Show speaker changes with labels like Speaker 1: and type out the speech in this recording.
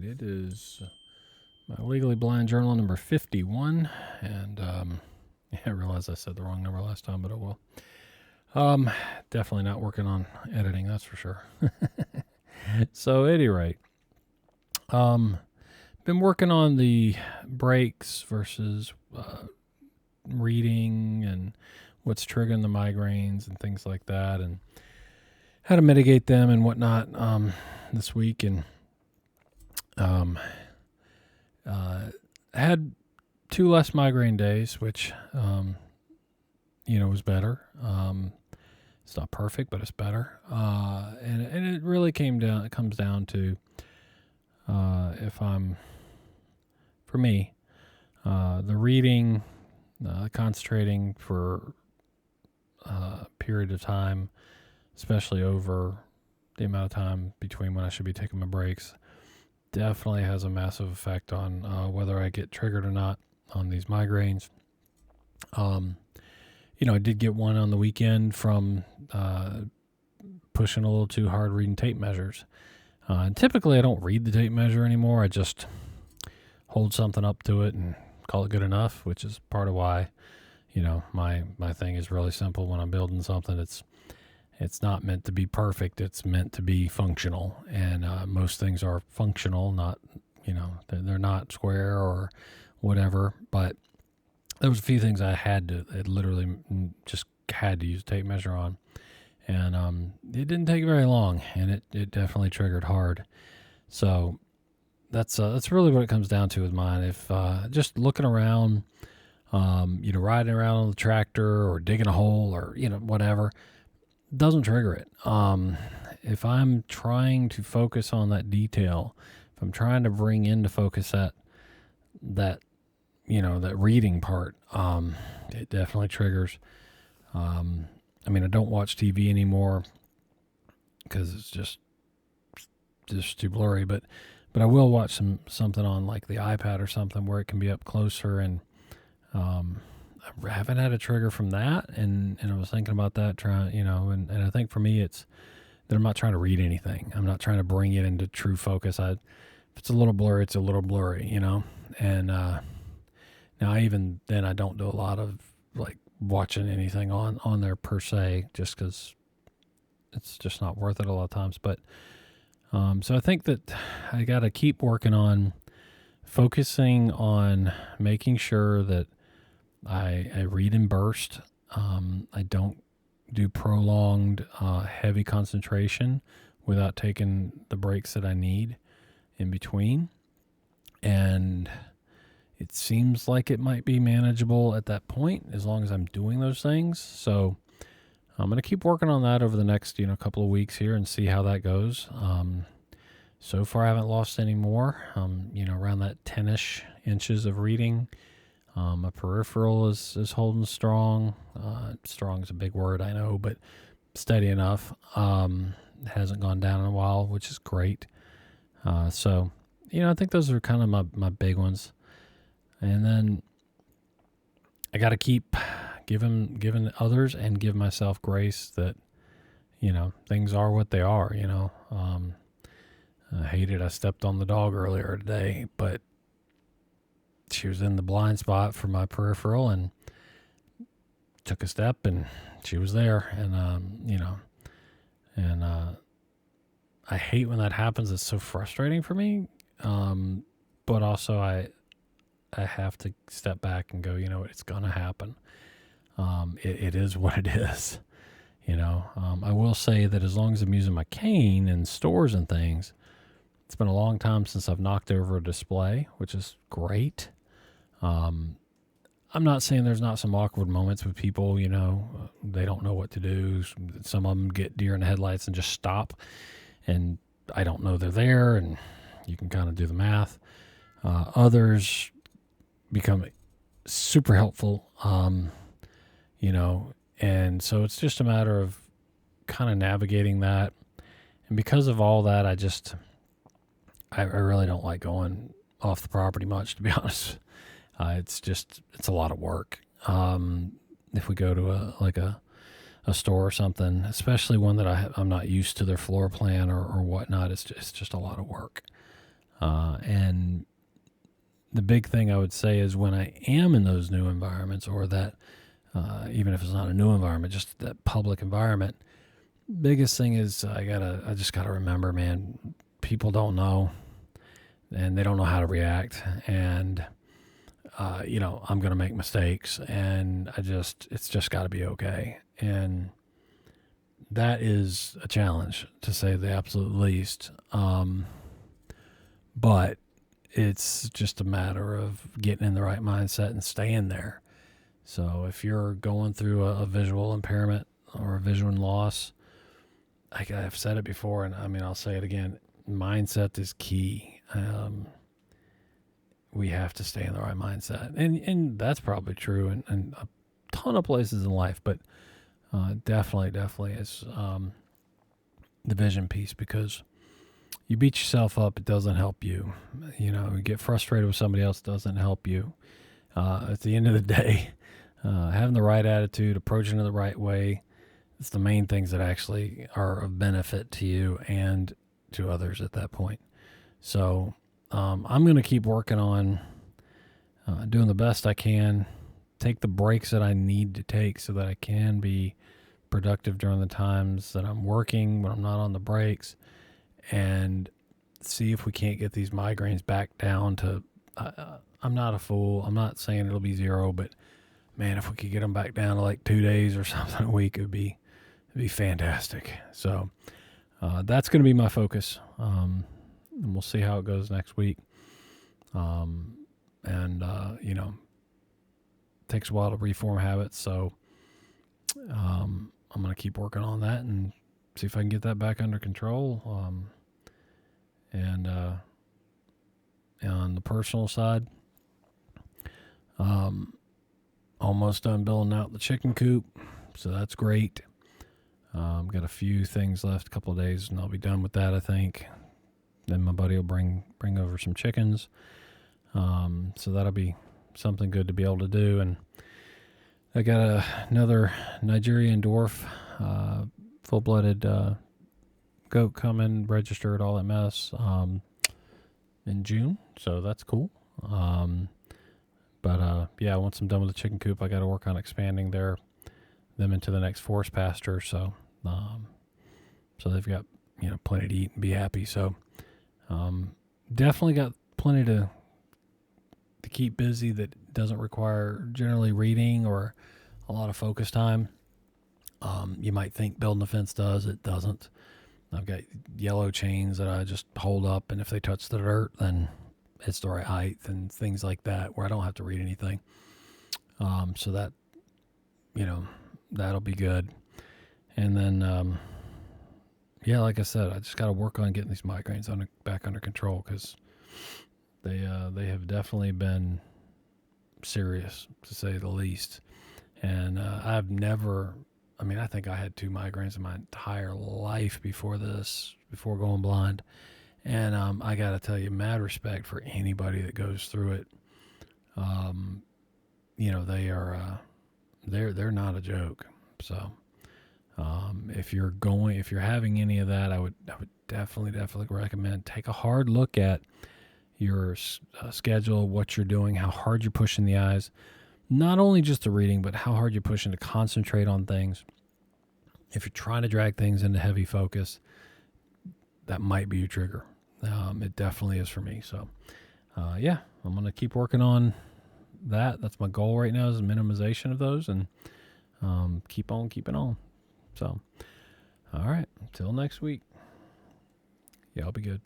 Speaker 1: right, it is my Legally Blind Journal number 51, and I realized I said the wrong number last time, but oh well. Definitely not working on editing, that's for sure. So, at any rate, been working on the breaks versus reading and what's triggering the migraines and things like that, and how to mitigate them and whatnot this week, and had 2 less migraine days, which was better. It's not perfect, but it's better. And it really comes down to for me, the reading, concentrating for a period of time, especially over the amount of time between when I should be taking my breaks, definitely has a massive effect on whether I get triggered or not on these migraines. I did get one on the weekend from pushing a little too hard reading tape measures. And typically I don't read the tape measure anymore. I just hold something up to it and call it good enough, which is part of why, my thing is really simple. When I'm building something, it's not meant to be perfect. It's meant to be functional. And most things are functional, not, they're not square or whatever. But there was a few things I literally just had to use a tape measure on. And it didn't take very long, and it definitely triggered hard. So that's really what it comes down to with mine. If just looking around, riding around on the tractor or digging a hole or, whatever, doesn't trigger it. If I'm trying to focus on that detail, if I'm trying to bring into focus that reading part, it definitely triggers. I don't watch TV anymore because it's just too blurry, but I will watch something on like the iPad or something where it can be up closer, and I haven't had a trigger from that, and I was thinking about that, and I think for me it's that I'm not trying to read anything. I'm not trying to bring it into true focus. If it's a little blurry, it's a little blurry, and now even then I don't do a lot of like watching anything on there per se, just because it's just not worth it a lot of times. But so I think that I got to keep working on focusing on making sure that I read in burst. I don't do prolonged heavy concentration without taking the breaks that I need in between. And it seems like it might be manageable at that point as long as I'm doing those things. So I'm going to keep working on that over the next, couple of weeks here and see how that goes. So far I haven't lost any more, around that 10-ish inches of reading. My peripheral is holding strong. Strong is a big word, I know, but steady enough. It hasn't gone down in a while, which is great. So, I think those are kind of my big ones. And then I got to keep giving others and give myself grace that, things are what they are, I hated I stepped on the dog earlier today, but she was in the blind spot for my peripheral and took a step and she was there. And, I hate when that happens. It's so frustrating for me. But also I have to step back and go, it's going to happen. It is what it is. I will say that as long as I'm using my cane in stores and things, it's been a long time since I've knocked over a display, which is great. I'm not saying there's not some awkward moments with people, they don't know what to do. Some of them get deer in the headlights and just stop, and I don't know they're there, and you can kind of do the math. Others become super helpful, and so it's just a matter of kind of navigating that. And because of all that, I really don't like going off the property much, to be honest. It's a lot of work. If we go to a store or something, especially one that I'm not used to their floor plan or whatnot, it's just a lot of work. And the big thing I would say is when I am in those new environments, or that even if it's not a new environment, just that public environment, biggest thing is I just gotta remember, man, people don't know, and they don't know how to react, and I'm gonna make mistakes, and it's just got to be okay, and that is a challenge to say the absolute least. But it's just a matter of getting in the right mindset and staying there. So if you're going through a visual impairment or a vision loss, I've said it before, and I mean, I'll say it again. Mindset is key. We have to stay in the right mindset, and that's probably true in a ton of places in life, but definitely is the vision piece, because you beat yourself up, it doesn't help you. You get frustrated with somebody else, doesn't help you. At the end of the day, having the right attitude, approaching it the right way, it's the main things that actually are of benefit to you and to others at that point. So I'm going to keep working on doing the best I can, take the breaks that I need to take so that I can be productive during the times that I'm working, when I'm not on the breaks, and see if we can't get these migraines back down to, I'm not a fool. I'm not saying it'll be zero, but man, if we could get them back down to like 2 days or something a week, it'd be fantastic. So that's going to be my focus. And we'll see how it goes next week. Takes a while to reform habits. So I'm going to keep working on that and see if I can get that back under control. And on the personal side, almost done building out the chicken coop. So that's great. Got a few things left, a couple of days, and I'll be done with that, I think. Then my buddy will bring over some chickens. So that'll be something good to be able to do. And I got another Nigerian dwarf, full-blooded goat coming, registered, all that mess, in June. So that's cool. I once I'm done with the chicken coop, I got to work on expanding them into the next forest pasture. So they've got, plenty to eat and be happy. So, definitely got plenty to keep busy that doesn't require generally reading or a lot of focus time. You might think building a fence does. It doesn't. I've got yellow chains that I just hold up, and if they touch the dirt, then it's the right height and things like that, where I don't have to read anything. So that, that'll be good. And then, like I said, I just got to work on getting these migraines back under control, because they have definitely been serious, to say the least. And I think I had 2 migraines in my entire life before going blind. And I got to tell you, mad respect for anybody that goes through it. They are they're not a joke. So if you're having any of that, I would definitely recommend take a hard look at your schedule, what you're doing, how hard you're pushing the eyes. Not only just the reading, but how hard you're pushing to concentrate on things. If you're trying to drag things into heavy focus, that might be your trigger. It definitely is for me. So, I'm going to keep working on that. That's my goal right now, is minimization of those, and keep on keeping on. So, all right, until next week. Yeah, I'll be good.